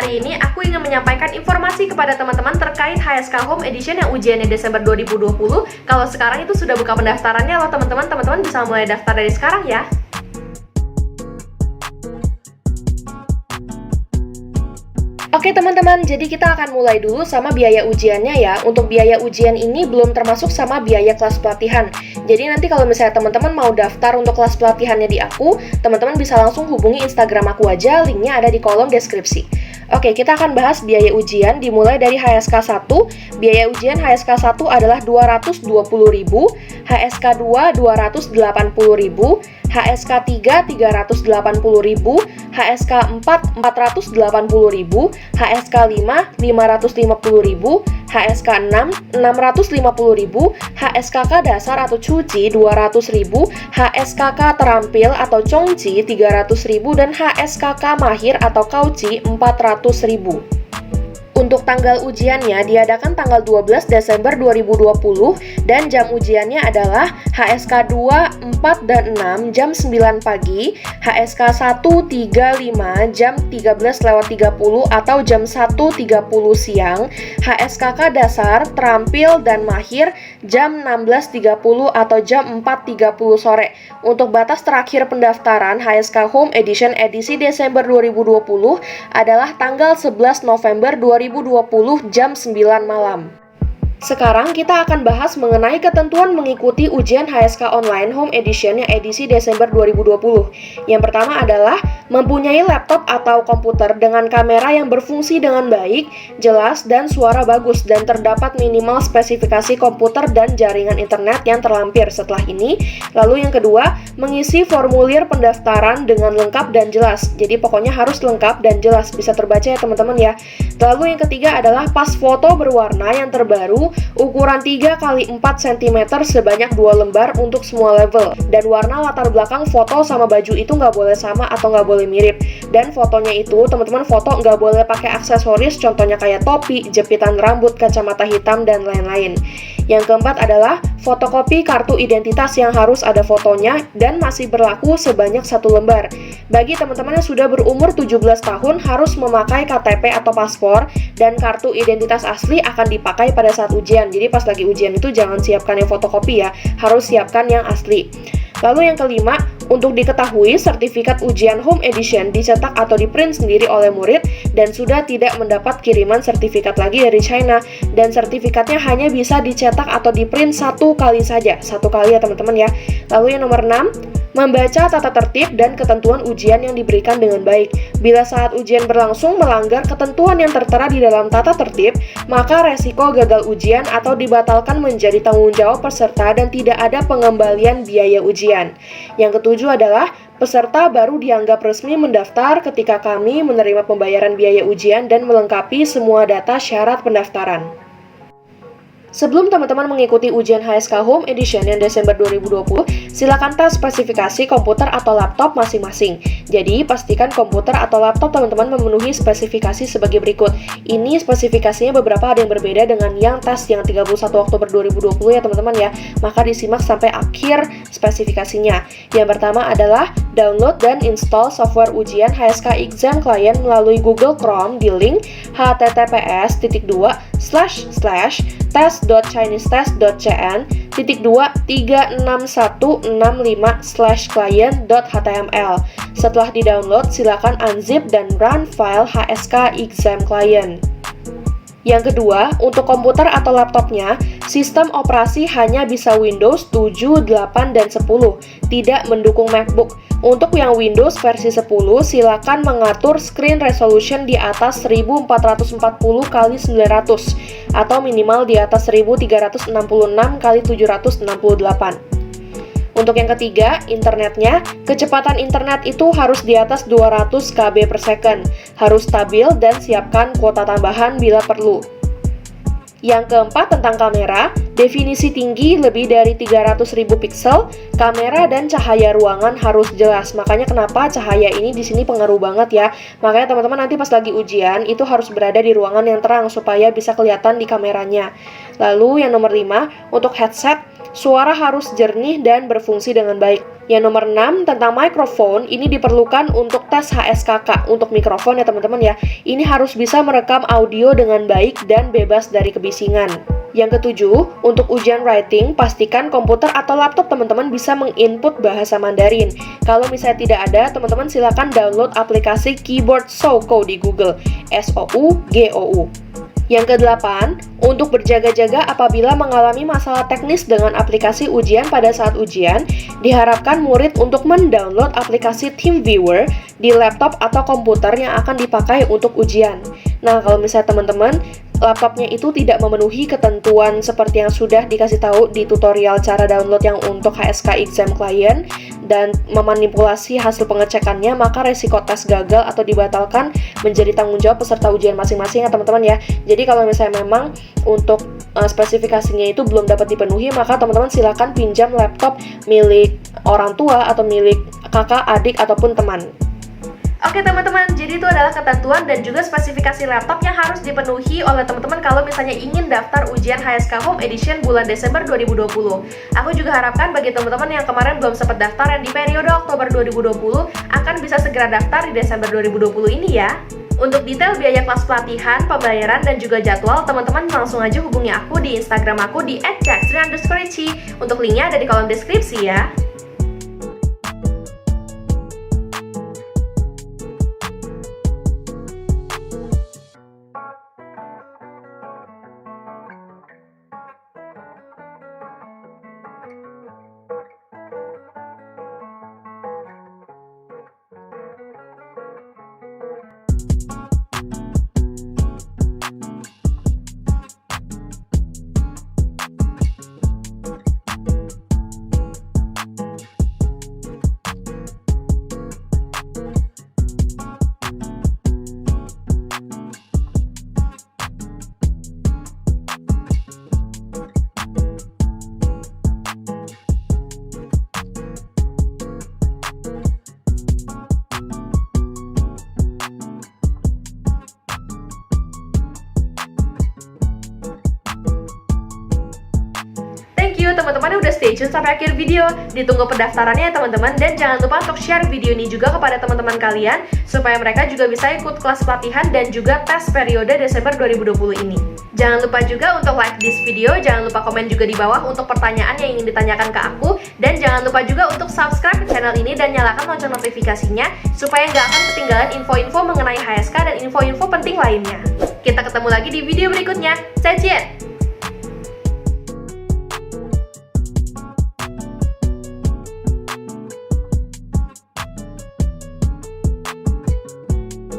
kali ini aku ingin menyampaikan informasi kepada teman-teman terkait HSK Home Edition yang ujiannya Desember 2020. Kalau sekarang itu sudah buka pendaftarannya loh teman-teman. Teman-teman bisa mulai daftar dari sekarang ya. Oke teman-teman, jadi kita akan mulai dulu sama biaya ujiannya ya. Untuk biaya ujian ini belum termasuk sama biaya kelas pelatihan. Jadi nanti kalau misalnya teman-teman mau daftar untuk kelas pelatihannya di aku, teman-teman bisa langsung hubungi Instagram aku aja, linknya ada di kolom deskripsi. Oke, kita akan bahas biaya ujian dimulai dari HSK 1. Biaya ujian HSK 1 adalah Rp220.000, HSK 2 Rp280.000, HSK 3 Rp380.000, HSK 4 Rp480.000, HSK 5 Rp550.000, HSK 6 Rp650.000, HSKK dasar atau cuci Rp200.000, HSKK terampil atau congci Rp300.000, dan HSKK mahir atau kauci Rp400.000. Untuk tanggal ujiannya diadakan tanggal 12 Desember 2020 dan jam ujiannya adalah HSK 2, 4, dan 6 jam 9 pagi, HSK 1, 3, 5 jam 13.30 atau jam 1.30 siang, HSKK dasar, terampil, dan mahir jam 16.30 atau jam 4.30 sore. Untuk batas terakhir pendaftaran HSK Home Edition edisi Desember 2020 adalah tanggal 11 November 2020 jam 9 malam. Sekarang kita akan bahas mengenai ketentuan mengikuti ujian HSK Online Home Edition yang edisi Desember 2020. Yang pertama adalah mempunyai laptop atau komputer dengan kamera yang berfungsi dengan baik, jelas, dan suara bagus, dan terdapat minimal spesifikasi komputer dan jaringan internet yang terlampir setelah ini. Lalu yang kedua, mengisi formulir pendaftaran dengan lengkap dan jelas. Jadi pokoknya harus lengkap dan jelas, bisa terbaca ya teman-teman ya. Lalu yang ketiga adalah pas foto berwarna yang terbaru, ukuran 3x4 cm sebanyak 2 lembar untuk semua level. Dan warna latar belakang foto sama baju itu nggak boleh sama atau nggak boleh mirip. Dan fotonya itu, teman-teman foto nggak boleh pakai aksesoris, contohnya kayak topi, jepitan rambut, kacamata hitam, dan lain-lain. Yang keempat adalah fotokopi kartu identitas yang harus ada fotonya dan masih berlaku sebanyak 1 lembar. Bagi teman-teman yang sudah berumur 17 tahun harus memakai KTP atau paspor, dan kartu identitas asli akan dipakai pada saat ujian. Jadi pas lagi ujian itu jangan siapkan yang fotokopi ya, harus siapkan yang asli. Lalu yang kelima, untuk diketahui sertifikat ujian Home Edition dicetak atau diprint sendiri oleh murid dan sudah tidak mendapat kiriman sertifikat lagi dari China, dan sertifikatnya hanya bisa dicetak atau diprint 1 kali saja, 1 kali ya teman-teman ya. Lalu yang nomor 6, membaca tata tertib dan ketentuan ujian yang diberikan dengan baik. Bila saat ujian berlangsung melanggar ketentuan yang tertera di dalam tata tertib, maka resiko gagal ujian atau dibatalkan menjadi tanggung jawab peserta dan tidak ada pengembalian biaya ujian. Yang ketujuh adalah peserta baru dianggap resmi mendaftar ketika kami menerima pembayaran biaya ujian dan melengkapi semua data syarat pendaftaran. Sebelum teman-teman mengikuti ujian HSK Home Edition yang Desember 2020, silakan tes spesifikasi komputer atau laptop masing-masing. Jadi, pastikan komputer atau laptop teman-teman memenuhi spesifikasi sebagai berikut. Ini spesifikasinya beberapa ada yang berbeda dengan yang tes yang 31 Oktober 2020 ya teman-teman ya. Maka disimak sampai akhir spesifikasinya. Yang pertama adalah download dan install software ujian HSK Exam Client melalui Google Chrome di link https://test.chinese-test.cn/36165/client.html. Setelah di-download, silakan unzip dan run file HSK Exam Client. Yang kedua, untuk komputer atau laptopnya, sistem operasi hanya bisa Windows 7, 8, dan 10, tidak mendukung MacBook. Untuk yang Windows versi 10, silakan mengatur screen resolution di atas 1440x900 atau minimal di atas 1366x768. Untuk yang ketiga, internetnya, kecepatan internet itu harus di atas 200 KB per second, harus stabil dan siapkan kuota tambahan bila perlu. Yang keempat tentang kamera, definisi tinggi lebih dari 300.000 piksel, kamera dan cahaya ruangan harus jelas. Makanya kenapa cahaya ini di sini pengaruh banget ya. Makanya teman-teman nanti pas lagi ujian itu harus berada di ruangan yang terang supaya bisa kelihatan di kameranya. Lalu yang nomor 5, untuk headset, Suara harus jernih dan berfungsi dengan baik. Yang nomor 6, tentang mikrofon, ini diperlukan untuk tes HSKK. Untuk mikrofon ya teman-teman ya, ini harus bisa merekam audio dengan baik dan bebas dari kebisingan. Yang ketujuh, untuk ujian writing, pastikan komputer atau laptop teman-teman bisa menginput bahasa Mandarin. Kalau misalnya tidak ada, teman-teman silakan download aplikasi Keyboard Sougou di Google, Sougou. Yang kedelapan, untuk berjaga-jaga apabila mengalami masalah teknis dengan aplikasi ujian pada saat ujian, diharapkan murid untuk mendownload aplikasi TeamViewer di laptop atau komputer yang akan dipakai untuk ujian. Nah, kalau misalnya teman-teman laptopnya itu tidak memenuhi ketentuan seperti yang sudah dikasih tahu di tutorial cara download yang untuk HSK Exam Client dan memanipulasi hasil pengecekannya, maka resiko tes gagal atau dibatalkan menjadi tanggung jawab peserta ujian masing-masing ya teman-teman ya. Jadi kalau misalnya memang untuk spesifikasinya itu belum dapat dipenuhi, maka teman-teman silakan pinjam laptop milik orang tua atau milik kakak, adik, ataupun teman. Oke teman-teman, jadi itu adalah ketentuan dan juga spesifikasi laptop yang harus dipenuhi oleh teman-teman kalau misalnya ingin daftar ujian HSK Home Edition bulan Desember 2020. Aku juga harapkan bagi teman-teman yang kemarin belum sempat daftar yang di periode Oktober 2020 akan bisa segera daftar di Desember 2020 ini ya. Untuk detail biaya kelas pelatihan, pembayaran, dan juga jadwal, teman-teman langsung aja hubungi aku di Instagram aku di @jackstri_. Untuk linknya ada di kolom deskripsi ya. Teman-teman udah stay tune sampai akhir video. Ditunggu pendaftarannya ya teman-teman, dan jangan lupa untuk share video ini juga kepada teman-teman kalian supaya mereka juga bisa ikut kelas pelatihan dan juga tes periode Desember 2020 ini. Jangan lupa juga untuk like this video, jangan lupa komen juga di bawah untuk pertanyaan yang ingin ditanyakan ke aku, dan jangan lupa juga untuk subscribe ke channel ini dan nyalakan lonceng notifikasinya supaya nggak akan ketinggalan info-info mengenai HSK dan info-info penting lainnya. Kita ketemu lagi di video berikutnya. 再见!